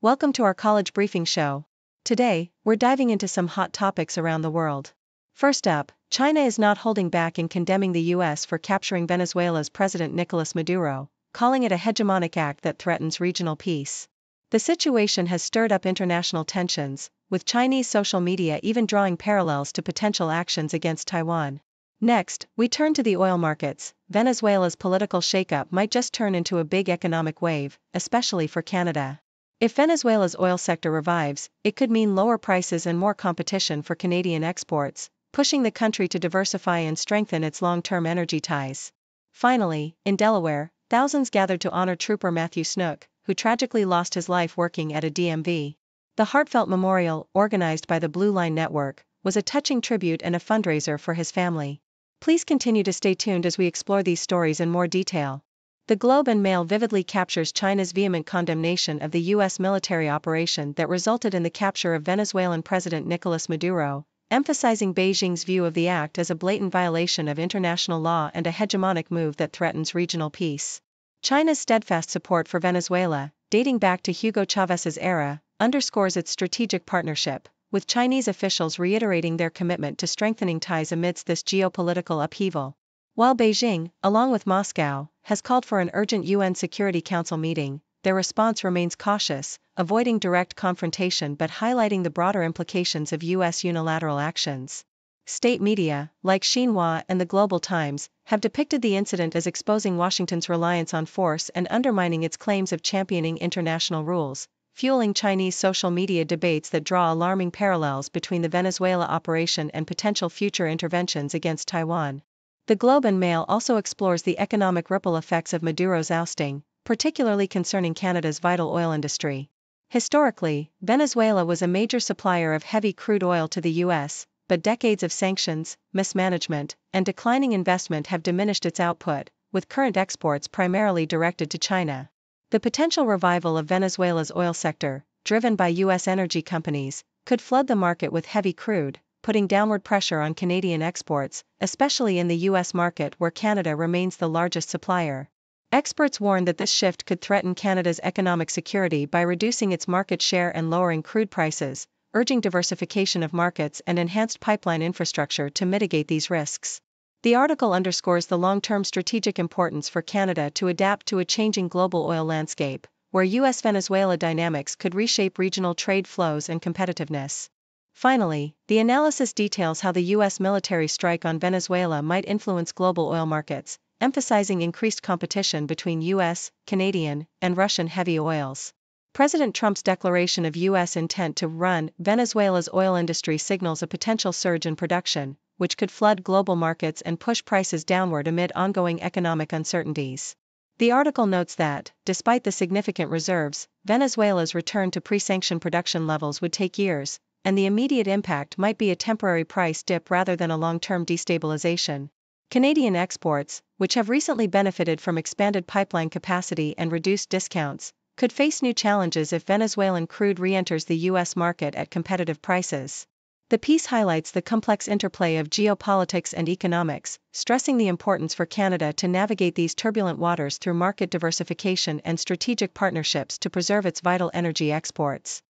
Welcome to our college briefing show. Today, we're diving into some hot topics around the world. First up, China is not holding back in condemning the U.S. for capturing Venezuela's President Nicolas Maduro, calling it a hegemonic act that threatens regional peace. The situation has stirred up international tensions, with Chinese social media even drawing parallels to potential actions against Taiwan. Next, we turn to the oil markets. Venezuela's political shakeup might just turn into a big economic wave, especially for Canada. If Venezuela's oil sector revives, it could mean lower prices and more competition for Canadian exports, pushing the country to diversify and strengthen its long-term energy ties. Finally, in Delaware, thousands gathered to honor trooper Matthew Snook, who tragically lost his life working at a DMV. The heartfelt memorial, organized by the Blue Line Network, was a touching tribute and a fundraiser for his family. Please continue to stay tuned as we explore these stories in more detail. The Globe and Mail vividly captures China's vehement condemnation of the U.S. military operation that resulted in the capture of Venezuelan President Nicolas Maduro, emphasizing Beijing's view of the act as a blatant violation of international law and a hegemonic move that threatens regional peace. China's steadfast support for Venezuela, dating back to Hugo Chávez's era, underscores its strategic partnership, with Chinese officials reiterating their commitment to strengthening ties amidst this geopolitical upheaval. While Beijing, along with Moscow, has called for an urgent UN Security Council meeting, their response remains cautious, avoiding direct confrontation but highlighting the broader implications of U.S. unilateral actions. State media, like Xinhua and the Global Times, have depicted the incident as exposing Washington's reliance on force and undermining its claims of championing international rules, fueling Chinese social media debates that draw alarming parallels between the Venezuela operation and potential future interventions against Taiwan. The Globe and Mail also explores the economic ripple effects of Maduro's ousting, particularly concerning Canada's vital oil industry. Historically, Venezuela was a major supplier of heavy crude oil to the U.S., but decades of sanctions, mismanagement, and declining investment have diminished its output, with current exports primarily directed to China. The potential revival of Venezuela's oil sector, driven by U.S. energy companies, could flood the market with heavy crude, putting downward pressure on Canadian exports, especially in the U.S. market where Canada remains the largest supplier. Experts warn that this shift could threaten Canada's economic security by reducing its market share and lowering crude prices, urging diversification of markets and enhanced pipeline infrastructure to mitigate these risks. The article underscores the long-term strategic importance for Canada to adapt to a changing global oil landscape, where U.S.-Venezuela dynamics could reshape regional trade flows and competitiveness. Finally, the analysis details how the U.S. military strike on Venezuela might influence global oil markets, emphasizing increased competition between U.S., Canadian, and Russian heavy oils. President Trump's declaration of U.S. intent to run Venezuela's oil industry signals a potential surge in production, which could flood global markets and push prices downward amid ongoing economic uncertainties. The article notes that, despite the significant reserves, Venezuela's return to pre-sanction production levels would take years, and the immediate impact might be a temporary price dip rather than a long-term destabilization. Canadian exports, which have recently benefited from expanded pipeline capacity and reduced discounts, could face new challenges if Venezuelan crude re-enters the U.S. market at competitive prices. The piece highlights the complex interplay of geopolitics and economics, stressing the importance for Canada to navigate these turbulent waters through market diversification and strategic partnerships to preserve its vital energy exports.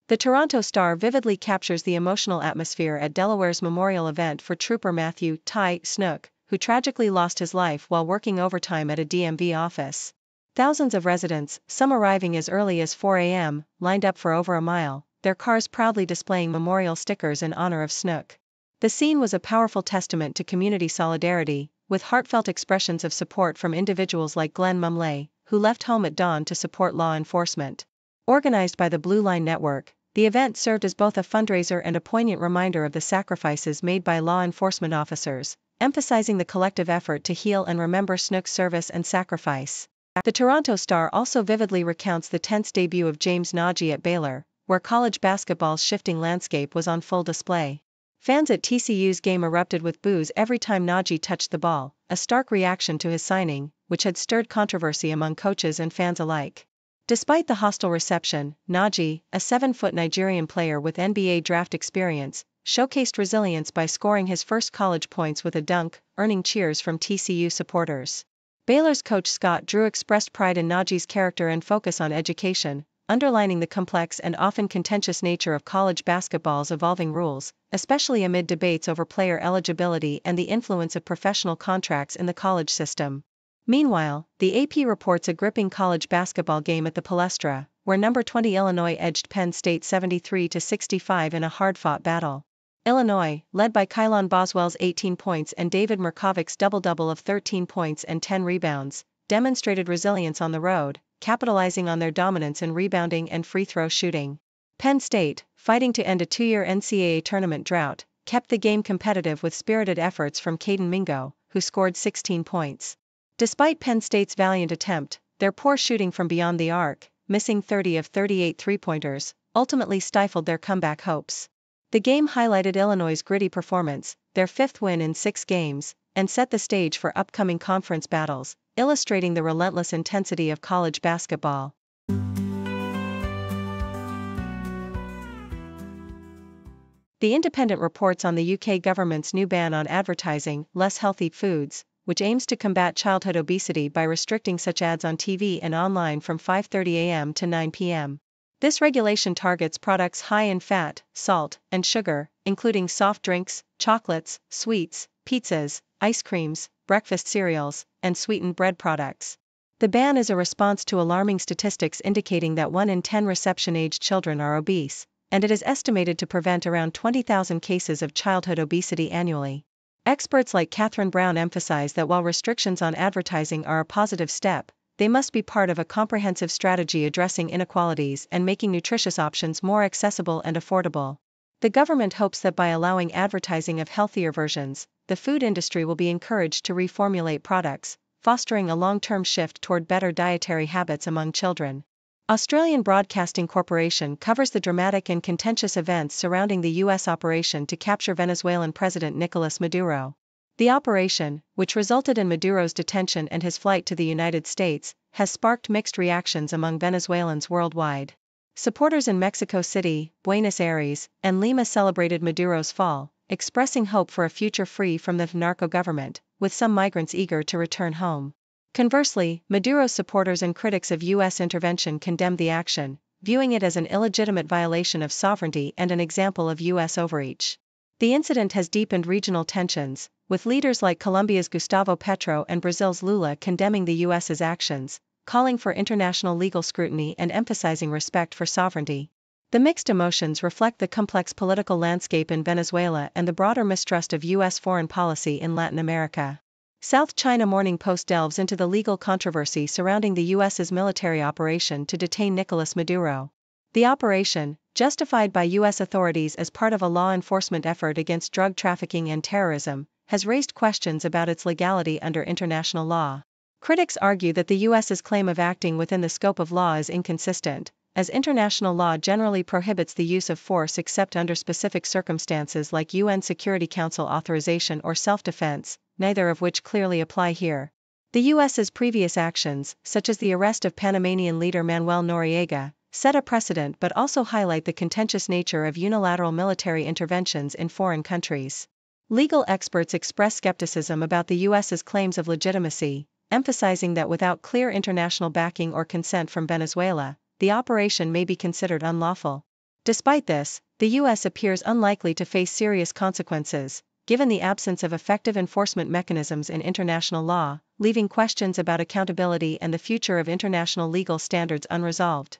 The Toronto Star vividly captures the emotional atmosphere at Delaware's memorial event for trooper Matthew "Ty" Snook, who tragically lost his life while working overtime at a DMV office. Thousands of residents, some arriving as early as 4 a.m., lined up for over a mile, their cars proudly displaying memorial stickers in honor of Snook. The scene was a powerful testament to community solidarity, with heartfelt expressions of support from individuals like Glenn Mumley, who left home at dawn to support law enforcement. Organized by the Blue Line Network, the event served as both a fundraiser and a poignant reminder of the sacrifices made by law enforcement officers, emphasizing the collective effort to heal and remember Snook's service and sacrifice. The Toronto Star also vividly recounts the tense debut of James Nagy at Baylor, where college basketball's shifting landscape was on full display. Fans at TCU's game erupted with boos every time Nagy touched the ball, a stark reaction to his signing, which had stirred controversy among coaches and fans alike. Despite the hostile reception, Nagy, a 7-foot Nigerian player with NBA draft experience, showcased resilience by scoring his first college points with a dunk, earning cheers from TCU supporters. Baylor's coach Scott Drew expressed pride in Najee's character and focus on education, underlining the complex and often contentious nature of college basketball's evolving rules, especially amid debates over player eligibility and the influence of professional contracts in the college system. Meanwhile, the AP reports a gripping college basketball game at the Palestra, where number 20 Illinois edged Penn State 73-65 in a hard-fought battle. Illinois, led by Kylon Boswell's 18 points and David Murkovic's double-double of 13 points and 10 rebounds, demonstrated resilience on the road, capitalizing on their dominance in rebounding and free throw shooting. Penn State, fighting to end a 2-year NCAA tournament drought, kept the game competitive with spirited efforts from Caden Mingo, who scored 16 points. Despite Penn State's valiant attempt, their poor shooting from beyond the arc, missing 30 of 38 three-pointers, ultimately stifled their comeback hopes. The game highlighted Illinois' gritty performance, their 5th win in 6 games, and set the stage for upcoming conference battles, illustrating the relentless intensity of college basketball. The Independent reports on the UK government's new ban on advertising less healthy foods, which aims to combat childhood obesity by restricting such ads on TV and online from 5:30 a.m. to 9 p.m. This regulation targets products high in fat, salt, and sugar, including soft drinks, chocolates, sweets, pizzas, ice creams, breakfast cereals, and sweetened bread products. The ban is a response to alarming statistics indicating that 1 in 10 reception-aged children are obese, and it is estimated to prevent around 20,000 cases of childhood obesity annually. Experts like Catherine Brown emphasize that while restrictions on advertising are a positive step, they must be part of a comprehensive strategy addressing inequalities and making nutritious options more accessible and affordable. The government hopes that by allowing advertising of healthier versions, the food industry will be encouraged to reformulate products, fostering a long-term shift toward better dietary habits among children. Australian Broadcasting Corporation covers the dramatic and contentious events surrounding the U.S. operation to capture Venezuelan President Nicolas Maduro. The operation, which resulted in Maduro's detention and his flight to the United States, has sparked mixed reactions among Venezuelans worldwide. Supporters in Mexico City, Buenos Aires, and Lima celebrated Maduro's fall, expressing hope for a future free from the narco government, with some migrants eager to return home. Conversely, Maduro's supporters and critics of U.S. intervention condemned the action, viewing it as an illegitimate violation of sovereignty and an example of U.S. overreach. The incident has deepened regional tensions, with leaders like Colombia's Gustavo Petro and Brazil's Lula condemning the U.S.'s actions, calling for international legal scrutiny and emphasizing respect for sovereignty. The mixed emotions reflect the complex political landscape in Venezuela and the broader mistrust of U.S. foreign policy in Latin America. South China Morning Post delves into the legal controversy surrounding the U.S.'s military operation to detain Nicolas Maduro. The operation, justified by U.S. authorities as part of a law enforcement effort against drug trafficking and terrorism, has raised questions about its legality under international law. Critics argue that the U.S.'s claim of acting within the scope of law is inconsistent, as international law generally prohibits the use of force except under specific circumstances like UN Security Council authorization or self-defense, neither of which clearly apply here. The U.S.'s previous actions, such as the arrest of Panamanian leader Manuel Noriega, set a precedent but also highlight the contentious nature of unilateral military interventions in foreign countries. Legal experts express skepticism about the U.S.'s claims of legitimacy, emphasizing that without clear international backing or consent from Venezuela, the operation may be considered unlawful. Despite this, the U.S. appears unlikely to face serious consequences, given the absence of effective enforcement mechanisms in international law, leaving questions about accountability and the future of international legal standards unresolved.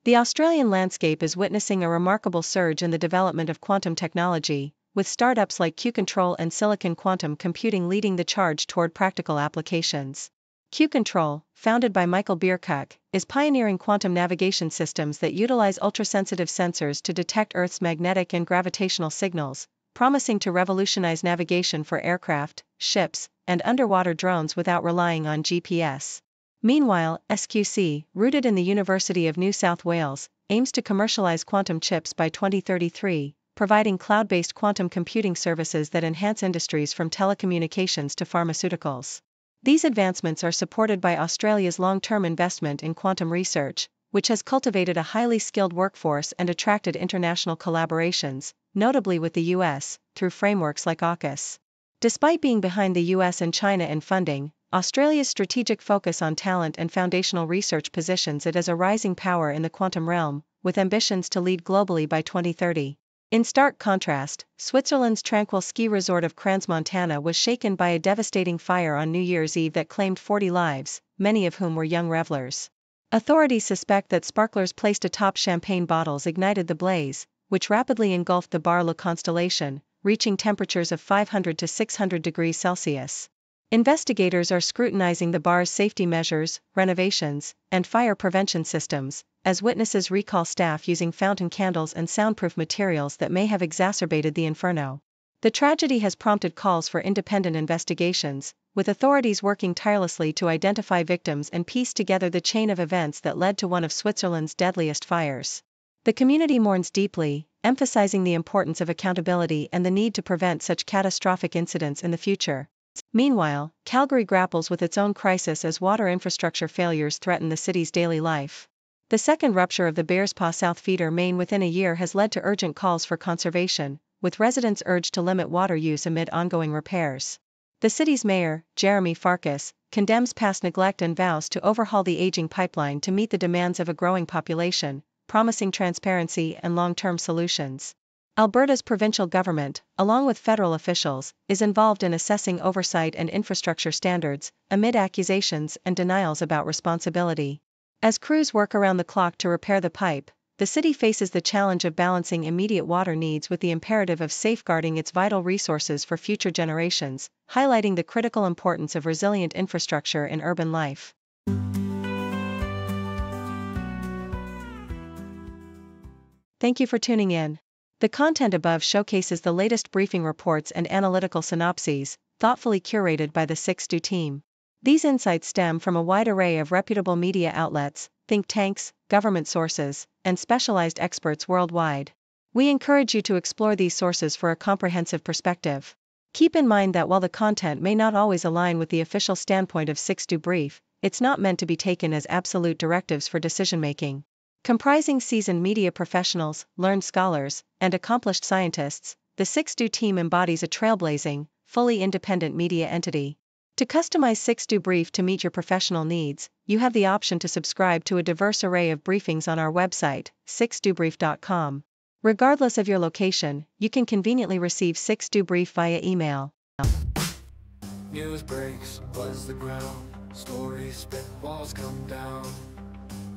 The Australian landscape is witnessing a remarkable surge in the development of quantum technology, with startups like Q-Control and Silicon Quantum Computing leading the charge toward practical applications. Q-Control, founded by Michael Bierkuck, is pioneering quantum navigation systems that utilize ultrasensitive sensors to detect Earth's magnetic and gravitational signals, promising to revolutionize navigation for aircraft, ships, and underwater drones without relying on GPS. Meanwhile, SQC, rooted in the University of New South Wales, aims to commercialize quantum chips by 2033, providing cloud-based quantum computing services that enhance industries from telecommunications to pharmaceuticals. These advancements are supported by Australia's long-term investment in quantum research, which has cultivated a highly skilled workforce and attracted international collaborations, notably with the US, through frameworks like AUKUS. Despite being behind the US and China in funding, Australia's strategic focus on talent and foundational research positions it as a rising power in the quantum realm, with ambitions to lead globally by 2030. In stark contrast, Switzerland's tranquil ski resort of Crans-Montana was shaken by a devastating fire on New Year's Eve that claimed 40 lives, many of whom were young revelers. Authorities suspect that sparklers placed atop champagne bottles ignited the blaze, which rapidly engulfed the Bar-Le constellation, reaching temperatures of 500 to 600 degrees Celsius. Investigators are scrutinizing the bar's safety measures, renovations, and fire prevention systems, as witnesses recall staff using fountain candles and soundproof materials that may have exacerbated the inferno. The tragedy has prompted calls for independent investigations, with authorities working tirelessly to identify victims and piece together the chain of events that led to one of Switzerland's deadliest fires. The community mourns deeply, emphasizing the importance of accountability and the need to prevent such catastrophic incidents in the future. Meanwhile, Calgary grapples with its own crisis as water infrastructure failures threaten the city's daily life. The second rupture of the Bearspaw South feeder main within a year has led to urgent calls for conservation, with residents urged to limit water use amid ongoing repairs. The city's mayor, Jeremy Farkas, condemns past neglect and vows to overhaul the aging pipeline to meet the demands of a growing population, promising transparency and long-term solutions. Alberta's provincial government, along with federal officials, is involved in assessing oversight and infrastructure standards, amid accusations and denials about responsibility. As crews work around the clock to repair the pipe, the city faces the challenge of balancing immediate water needs with the imperative of safeguarding its vital resources for future generations, highlighting the critical importance of resilient infrastructure in urban life. Thank you for tuning in. The content above showcases the latest briefing reports and analytical synopses, thoughtfully curated by the 6Do team. These insights stem from a wide array of reputable media outlets, think tanks, government sources, and specialized experts worldwide. We encourage you to explore these sources for a comprehensive perspective. Keep in mind that while the content may not always align with the official standpoint of 6Do Brief, it's not meant to be taken as absolute directives for decision-making. Comprising seasoned media professionals, learned scholars, and accomplished scientists, the 6Do team embodies a trailblazing, fully independent media entity. To customize 6Do Brief to meet your professional needs, you have the option to subscribe to a diverse array of briefings on our website, 6dobrief.com. Regardless of your location, you can conveniently receive 6Do Brief via email. News breaks, buzz the ground, stories spit, walls come down.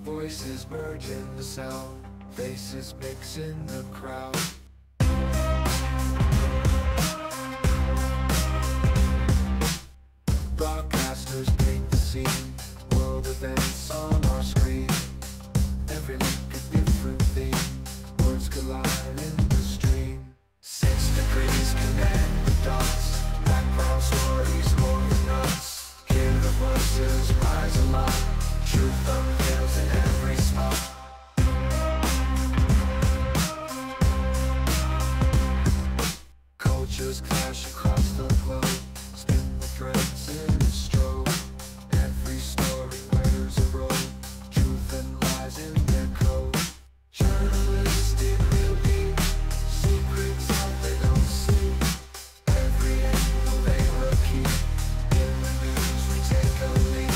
Voices merge in the sound, faces mix in the crowd. Broadcasters paint the scene, world events on our screen. Every link a different theme, words collide in the stream. 6 degrees connect the dots, background stories more than us. Hear the voices rise aloft, truth unveils in every spot. Cultures clash across the globe, spin the threads in a stroke. Every story wears a robe, truth and lies in their code. Journalistic real deep, secrets that they don't see. Every angle they will keep, in the news we take a lead.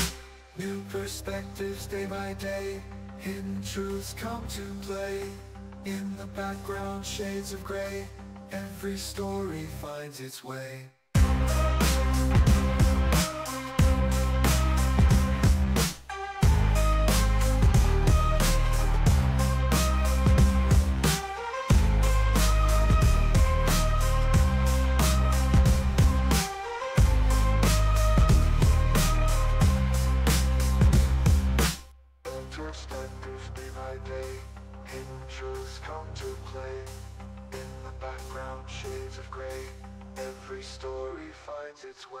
New perspectives day by day, hidden truths come to play. In the background shades of gray, every story finds its way. Perspectives day by day, hidden truths come to play. In the background shades of gray, every story finds its way.